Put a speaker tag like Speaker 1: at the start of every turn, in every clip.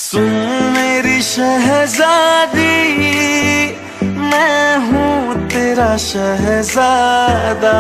Speaker 1: सुन मेरी शहजादी, मैं हूँ तेरा शहजादा,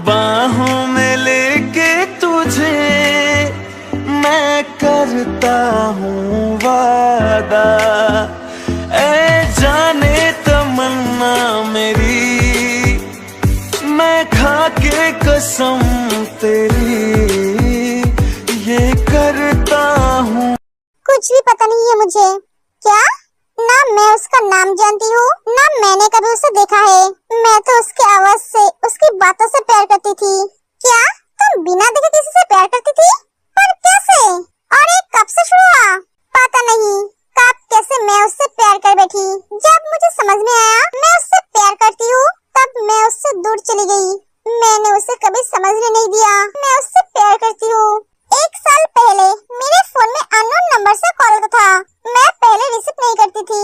Speaker 1: बाहों में लेके तुझे मैं करता हूँ वादा। ऐ जाने तमन्ना मेरी, मैं खा के कसम तेरी ये करता हूँ।
Speaker 2: कुछ भी पता नहीं है मुझे। क्या? ना मैं उसका नाम जानती हूँ, ना मैंने कभी उसे देखा है। मैं तो उसकी आवाज से, उसकी बातों से प्यार करती थी। क्या तुम बिना देखे किसी से प्यार करती थी? पर कैसे? और ये कब से शुरू हुआ? पता नहीं कब कैसे मैं उससे प्यार कर बैठी। जब मुझे समझ में आया मैं उससे प्यार करती हूँ, तब मैं उससे दूर चली गई। मैंने उसे कभी समझने नहीं दिया मैं उससे प्यार करती हूँ। 1 साल पहले मेरे फोन में अननोन नंबर से कॉल आता था। मैं पहले रिसीव नहीं करती थी,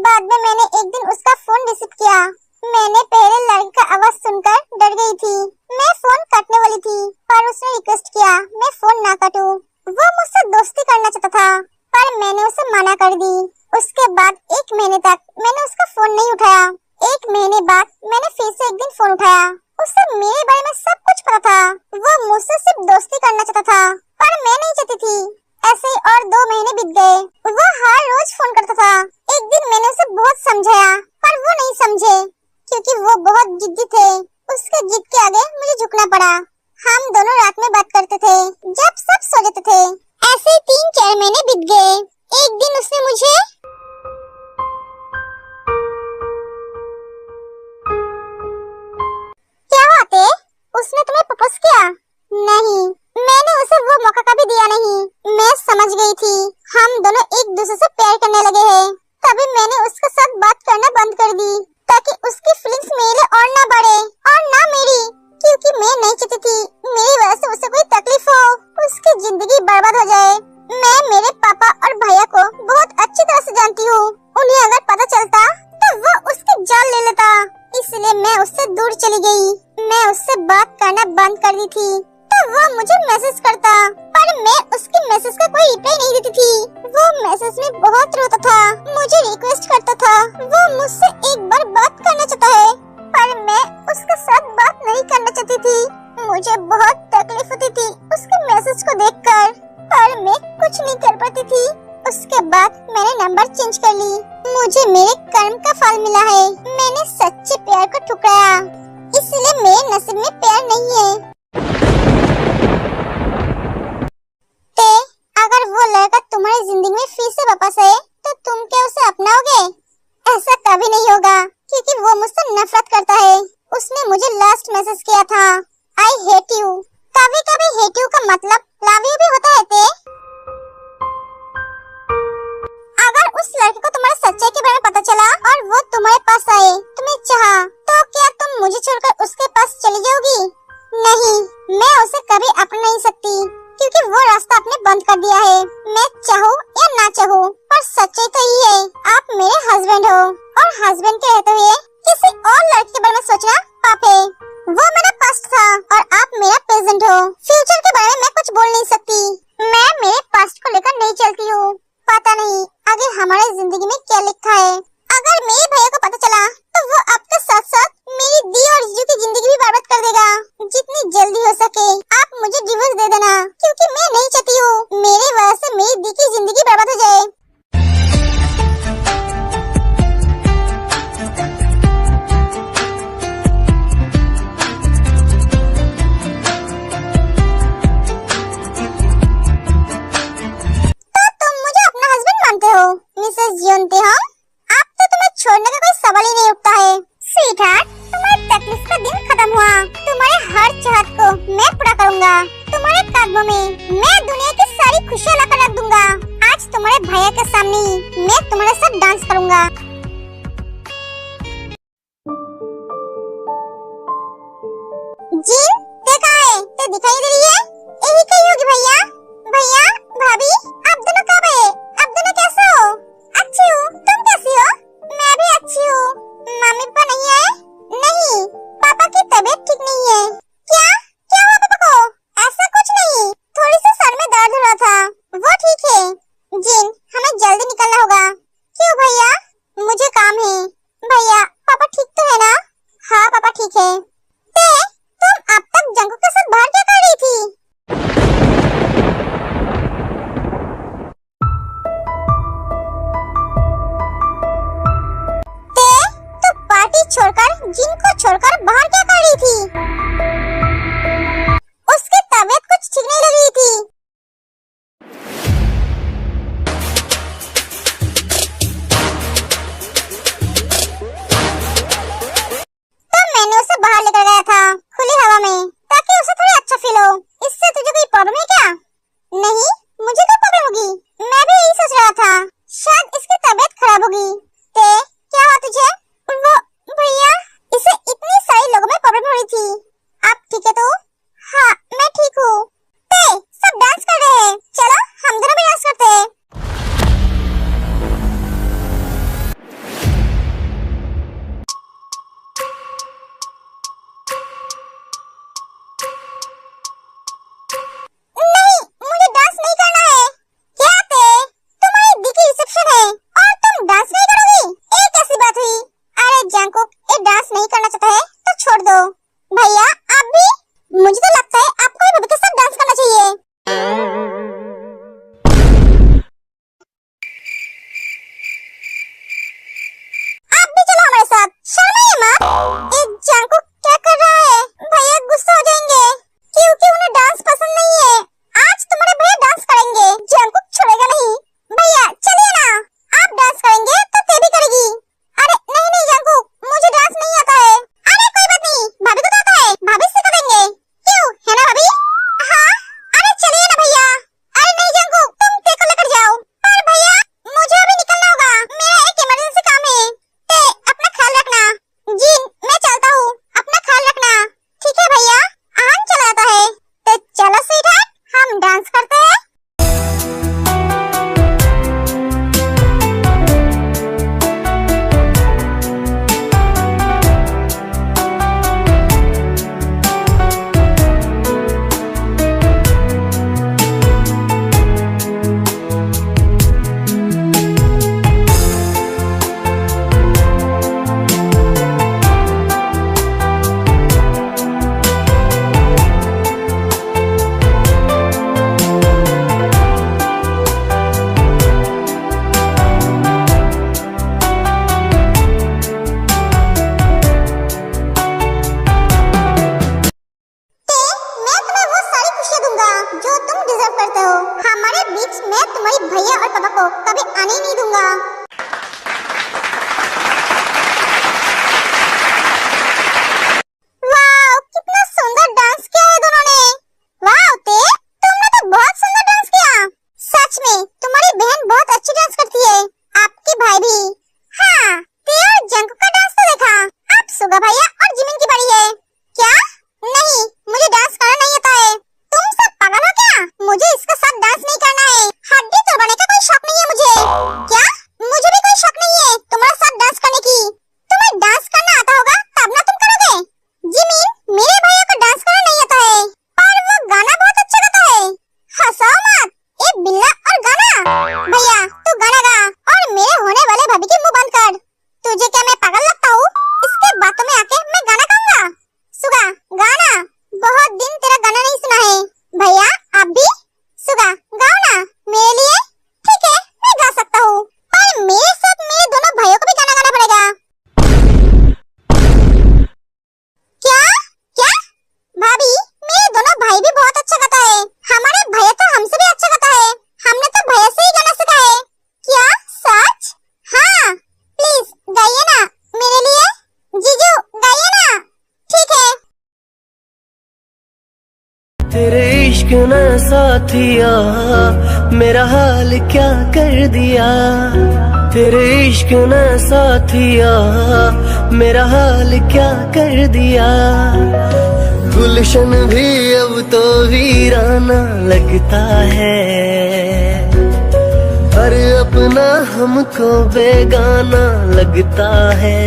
Speaker 2: बाद में मैंने एक दिन उसका फोन रिसीव किया। मैंने पहले लड़के का आवाज सुनकर डर गई थी। मैं फोन काटने वाली थी, पर उसने रिक्वेस्ट किया मैं फोन ना काटूं। वो मुझसे दोस्ती करना चाहता था, पर मैंने उसे मना कर दी। उसके बाद 1 महीने तक मैंने उसका फोन नहीं उठाया। 1 महीने बाद मैंने फिर से एक दिन फोन उठाया। उसे मेरे बारे में सब कुछ पता था। वो मुझसे सिर्फ दोस्ती करना चाहता था, पर मैं नहीं चाहती थी। ऐसे ही और 2 महीने बीत गए। वो हर रोज फोन करता था। एक दिन मैंने उसे बहुत समझाया, पर वो नहीं समझे, क्योंकि वो बहुत जिद्दी थे। उसके जिद के आगे मुझे झुकना पड़ा। हम दोनों रात में बात करते थे, जब सब सो जाते थे। ऐसे 3-4 महीने बीत गए। एक दिन उसने मुझे उसने तुम्हें प्रपोज किया? नहीं, मैंने उसे वो मौका कभी दिया नहीं। मैं समझ गई थी हम दोनों एक दूसरे से प्यार करने लगे हैं। तभी मैंने उसके साथ बात करना बंद कर दी, ताकि उसकी फीलिंग्स मेरे लिए और ना बढ़े और ना मेरी, क्योंकि मैं नहीं चाहती थी मेरी वजह से उसे कोई तकलीफ हो, उसकी जिंदगी बर्बाद हो जाए। मैं मेरे पापा और भैया को बहुत अच्छी तरह से जानती हूँ। उन्हें अगर पता चलता तो वो उसकी जान ले लेता, इसलिए मैं उससे दूर चली गई। मैं उससे बात करना बंद कर दी थी। तो वो मुझे मैसेज करता, पर मैं उसके मैसेज का कोई रिप्लाई नहीं देती थी। वो मैसेज में बहुत रोता था, मुझे रिक्वेस्ट करता था। वो मुझसे एक बार बात करना चाहता है, पर मैं उसके साथ बात नहीं करना चाहती थी। मुझे बहुत तकलीफ होती थी उसके मैसेज को देखकर, पर मैं कुछ नहीं कर पाती थी। उसके बाद मैंने नंबर चेंज कर ली। मुझे मेरे कर्म का फल मिला है। मैंने सच्चे प्यार को ठुकराया, इसलिए मेरे नसीब में प्यार नहीं है। ते, अगर वो लड़का तुम्हारी जिंदगी में फिर से वापस आए, तो तुम क्या उसे अपनाओगे? ऐसा कभी नहीं होगा, क्योंकि वो मुझसे नफरत करता है। उसने मुझे लास्ट मैसेज किया था, आई हेट यू। कभी कभी हेट यू का मतलब लव यू भी होता है। ते, अगर उस लड़के को तुम्हारे सच्चाई के बारे में पता चला और वो तुम्हारे पास आए, तुम्हें चाहा, तो क्या तुम मुझे छोड़कर उसके पास चली जाओगी? नहीं, मैं उसे कभी अपना नहीं सकती, क्योंकि वो रास्ता आपने बंद कर दिया है। मैं चाहूँ या ना चाहूँ, पर सच्चाई तो ये है, आप मेरे हस्बैंड हो, और हस्बैंड के रहते हुए किसी और लड़के के बारे में सोचना पाप है। वो मेरा पास्ट था और आप मेरा प्रेजेंट हो। फ्यूचर के बारे में मैं कुछ बोल नहीं सकती। मैं मेरे पास्ट को लेकर नहीं चलती हूँ। पता नहीं आगे हमारी जिंदगी में क्या लिखा है। अगर मेरे भैया को पता चला, तो वो आपके साथ साथ मेरी दी और जीजू की जिंदगी भी बर्बाद कर देगा। जितनी जल्दी हो सके आप मुझे डिवोर्स दे देना, क्योंकि मैं नहीं चाहती हूँ मेरे वजह से मेरी दी की जिंदगी बर्बाद हो जाए। मिसेस जियोंते हो, अब तो तुम्हें छोड़ने का कोई सवाल ही नहीं उठता है। स्वीटहार्ट, तुम्हारी तकलीफ का दिन खत्म हुआ। तुम्हारे हर चाहत को मैं पूरा करूंगा। तुम्हारे कदमों में मैं दुनिया की सारी खुशियां लाकर रख दूंगा। आज तुम्हारे भैया के सामने मैं तुम्हारे साथ डांस करूंगा। जिन, ते कहाँ है? ते दिखाई दे रही है? यही कहीं होगी भैया। भैया, भाभी, आप दोनों कब आए? आप दोनों कैसे हो? अच्छी हूँ, तुम कैसी हो? मैं भी अच्छी हूँ। मम्मी पापा नहीं आए? नहीं, पापा की तबीयत ठीक नहीं है। क्या? क्या हुआ पापा को? ऐसा कुछ नहीं, थोड़ी सी सर में दर्द हो रहा था, वो ठीक है। जो तुम डिजर्व करते हो। हमारे बीच में तुम्हारी भैया और पापा को कभी आने ही नहीं दूंगा। वाह, कितना सुंदर डांस किया है दोनों ने। वाह ते, तुमने तो बहुत सुंदर डांस किया। सच में तुम्हारी बहन बहुत अच्छी डांस करती है। आपके भाई भी। हाँ, ते और जंकुक का डांस तो देखा। अब सुगा भैया और जिमिन की बारी है। क्या? नहीं, मुझे डांस करना नहीं आता है। तुम सब पागल हो क्या? मुझे इसके साथ डांस नहीं करना है। हड्डी तोड़ने का कोई शौक नहीं है मुझे। क्या? मुझे भी कोई शौक नहीं है तुम्हारे साथ डांस करने की। तुम्हें डांस करना आता होगा तब ना तुम करोगे। जिमिन, मेरे भैया को डांस करना नहीं आता है, पर वो गाना बहुत अच्छा गाता है। हंसाओ मत, एक बिल्ला और गाना। भैया तू गाना गा और मेरे होने वाले भाभी की मुंह बंद कर। तुझे क्या मैं पागल लगता हूँ? इसके बातों में आके मैं गाना गाऊंगा। सुगा गाना, बहुत दिन तेरा गाना नहीं सुना है। भैया आप भी? सुगा गाओ ना मेरे लिए। ठीक है, मैं गा सकता हूँ, पर मेरे साथ मेरे दोनों भाइयों को भी गाना गाना पड़ेगा। क्या? क्या? भाभी, मेरे दोनों भाई भी बहुत अच्छा गाता है। हमारे भैया तो हमसे भी अच्छा गाता है। हमने तो भैया से ही गाना सीखा है। क्या सच? हाँ, प्लीज गाइए ना मेरे लिए। जीजू गाइए ना। ठीक है।
Speaker 3: तेरे इश्क ने साथिया मेरा हाल क्या कर दिया। तेरे इश्क ने साथिया मेरा हाल क्या कर दिया। गुलशन भी अब तो वीराना लगता है। हर अपना हमको बेगाना लगता है।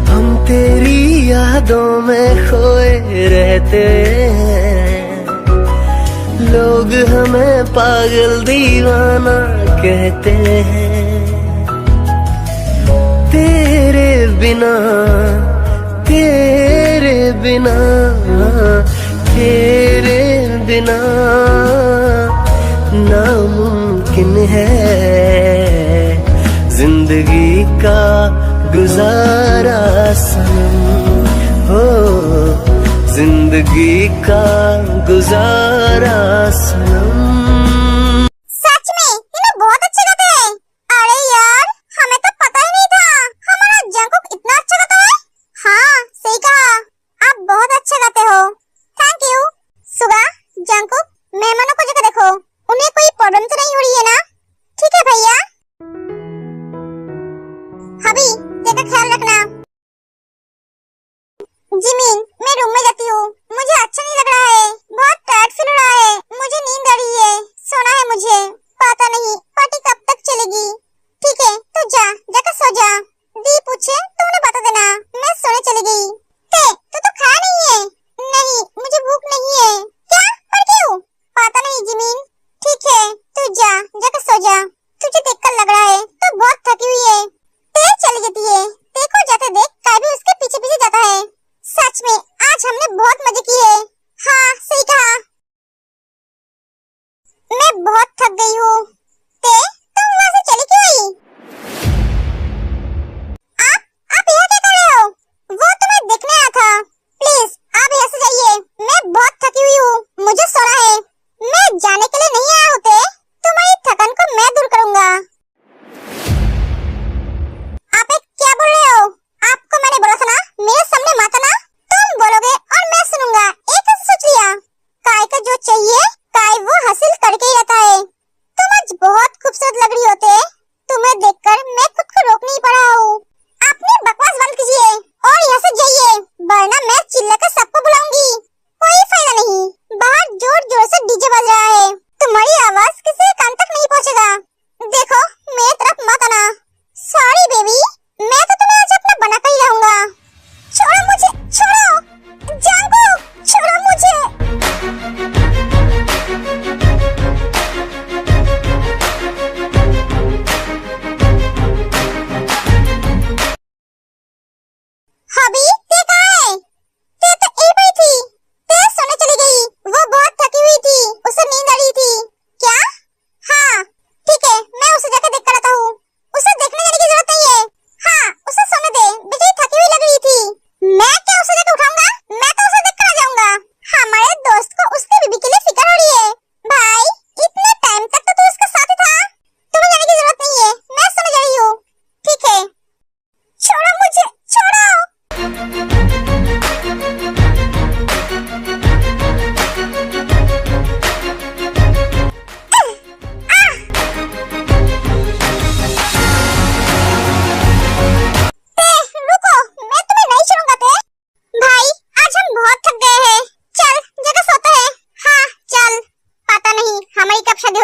Speaker 3: हम तेरी यादों में खोए रहते हैं। लोग हमें पागल दीवाना कहते हैं। तेरे बिना तेरे बिना तेरे बिना नामुमकिन है जिंदगी का गुजारा सनम। हो जिंदगी का गुजारा सनम।
Speaker 2: सच में ये लोग बहुत अच्छे गाते हैं। अरे यार, हमें तो पता ही नहीं था हमारा जंकुक इतना अच्छा गाता है। हाँ, सही कहा, आप बहुत अच्छा गाते हो। Thank you. सुगा, जंकुक, मेहमानों को जगह देखो, उन्हें कोई प्रॉब्लम तो नहीं हो रही है ना? ठीक है भैया। हबी, जगह ख्याल रखना। जिमिन, मैं रूम में जाती हूँ, मुझे अच्छा नहीं लग रहा है। बहुत टायर्ड फील हो रहा है, मुझे नींद आ रही है, सोना है मुझे। पता नहीं पार्टी कब तक चलेगी। ठीक है, तू जाकर सो जा। दी पूछे तो उन्हें बता देना, मैं सोने चली गई। तू तो खाया नहीं है? नहीं, मुझे भूख नहीं है। क्या? पर क्यों?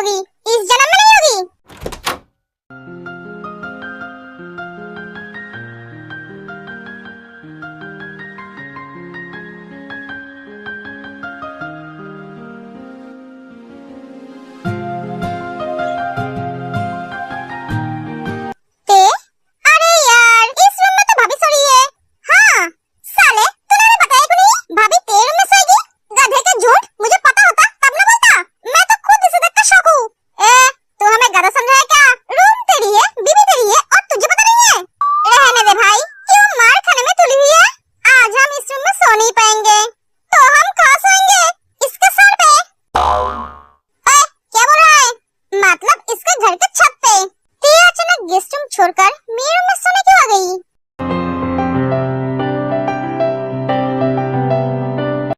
Speaker 2: होगी, इस जन्म में नहीं होगी। अरे यार, इस रूम में तो भाभी सो रही है। हाँ साले, तूने हमें बताया क्यों नहीं? भाभी तेरे रूम में सोएगी? गधे के झूठ, मुझे पता होता तब ना बोलता। मैं तो खुद इसे देखकर शौक हूँ। तू हमें गधा समझा है क्या? रूम तेरी है, बीवी तेरी है और तुझे पता नहीं है? रहने दे भाई, क्यों मार खाने में तुली हुई है? आज हम इस रूम में सो नहीं पाएंगे, तो हम कहाँ सोएंगे? इसके सर पे। क्या बोल रहा है? मतलब इसके घर के छत पे। ते अचानक गेस्ट रूम छोड़कर मेरे रूम में सोने क्यों आ गई?